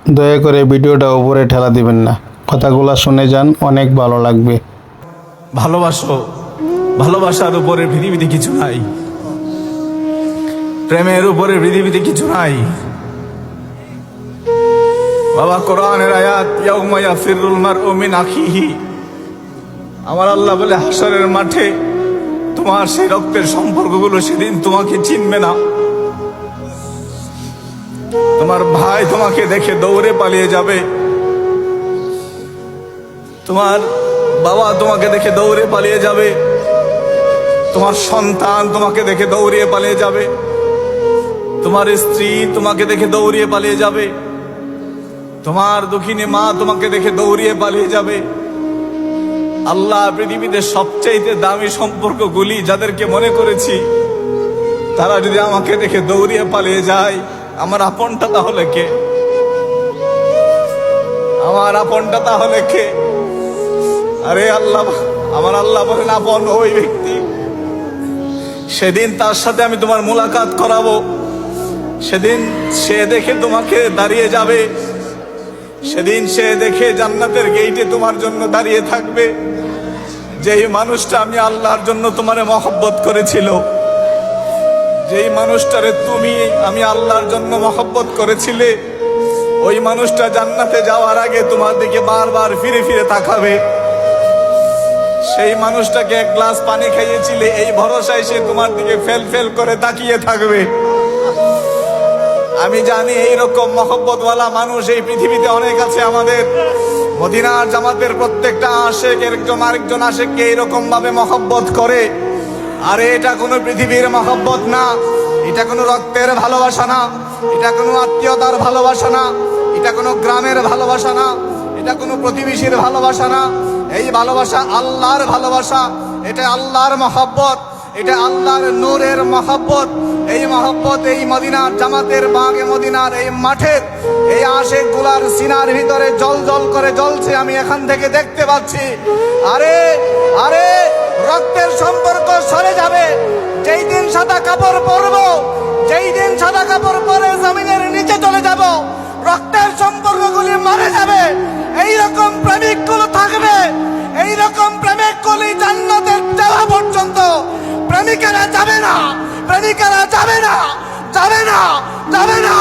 দয়া করে ভিডিওটা উপরে ঠেলা দিবেন না, কথাগুলো শুনে যান, অনেক ভালো লাগবে। ভালোবাসো, ভালোবাসার উপরে পৃথিবীতে কিছু নাই, প্রেমের উপরে পৃথিবীতে কিছু নাই। বাবা, কোরআনের আয়াত ইয়াউমা ইয়াফিরুল মারউ মিন আখিহি, আমার আল্লাহ বলে হাসরের মাঠে তোমার সেই রক্তের সম্পর্কগুলো সেদিন তোমাকে চিনবে না। তোমার ভাই তোমাকে দেখে দৌড়ে পালিয়ে যাবে, তোমার বাবা তোমাকে দেখে দৌড়ে পালিয়ে যাবে, তোমার সন্তান তোমাকে দেখে দৌড়িয়ে পালিয়ে যাবে, তোমার স্ত্রী তোমাকে দেখে দৌড়িয়ে পালিয়ে যাবে, তোমার দুঃখিনী মা তোমাকে দেখে দৌড়িয়ে পালিয়ে যাবে। আল্লাহ পৃথিবীতে সবচেয়ে দামি সম্পর্কগুলি যাদেরকে মনে করেছি, তারা যদি আমাকে দেখে দৌড়িয়ে পালিয়ে যায়, আমার আপনটা তাহলে কে? আমার আপনটা তাহলে কে? আরে আল্লাহ, আমার আল্লাহ বলেন আপন ওই ব্যক্তি, সেদিন তার সাথে আমি তোমার মুলাকাত করাবো, সেদিন সে দেখে তোমাকে দাঁড়িয়ে যাবে, সেদিন সে দেখে জান্নাতের গেইটে তোমার জন্য দাঁড়িয়ে থাকবে। যেই মানুষটা আমি আল্লাহর জন্য তোমারে মহব্বত করেছিল, যেই মানুষটারে তুমি আমি আল্লাহর জন্য মহব্বত করেছিলে, ওই মানুষটা জান্নাতে যাওয়ার আগে তোমার দিকে বারবার ফিরে ফিরে তাকাবে। সেই মানুষটাকে এক গ্লাস পানি খাইয়েছিলে, এই ভরসায় সে তোমার দিকে ফেল ফেল করে তাকিয়ে থাকবে। আমি জানি এইরকম মহব্বতওয়ালা মানুষ এই পৃথিবীতে অনেক আছে। আমাদের মদিনার জামাতের প্রত্যেকটা আশেক একজন আরেকজন আশেককে এইরকম ভাবে মহব্বত করে। আরে এটা কোনো পৃথিবীর মহব্বত না, এটা কোনো রক্তের ভালোবাসা না, এটা কোনো আত্মীয়তার ভালোবাসা না, এটা কোনো গ্রামের ভালোবাসা না, এটা কোনো প্রতিবেশীর ভালোবাসা না। এই ভালোবাসা আল্লাহর ভালোবাসা, এটা আল্লাহর মহব্বত, এটা আল্লাহর নূরের মহব্বত। এই মহব্বত এই মদিনার জামাতের বাগে মদিনার এই মাঠের এই আশেক গুলার সিনার ভিতরে জল জল করে জ্বলছে, আমি এখান থেকে দেখতে পাচ্ছি। আরে আরে রক্তের সম্পর্ক সরে যাবে যেই দিন সাদা কাপড় পরবো, যেই দিন সাদা কাপড় পরে জমিনের নিচে চলে যাব, রক্তের সম্পর্কগুলি মারা যাবে। এইরকম প্রেমিকগুলো থাকবে, এইরকম প্রেমিকগুলি জান্নাতের যাওয়া পর্যন্ত প্রেমিকেরা যাবে না, প্রেমিকেরা যাবে না, যাবে না, যাবে না।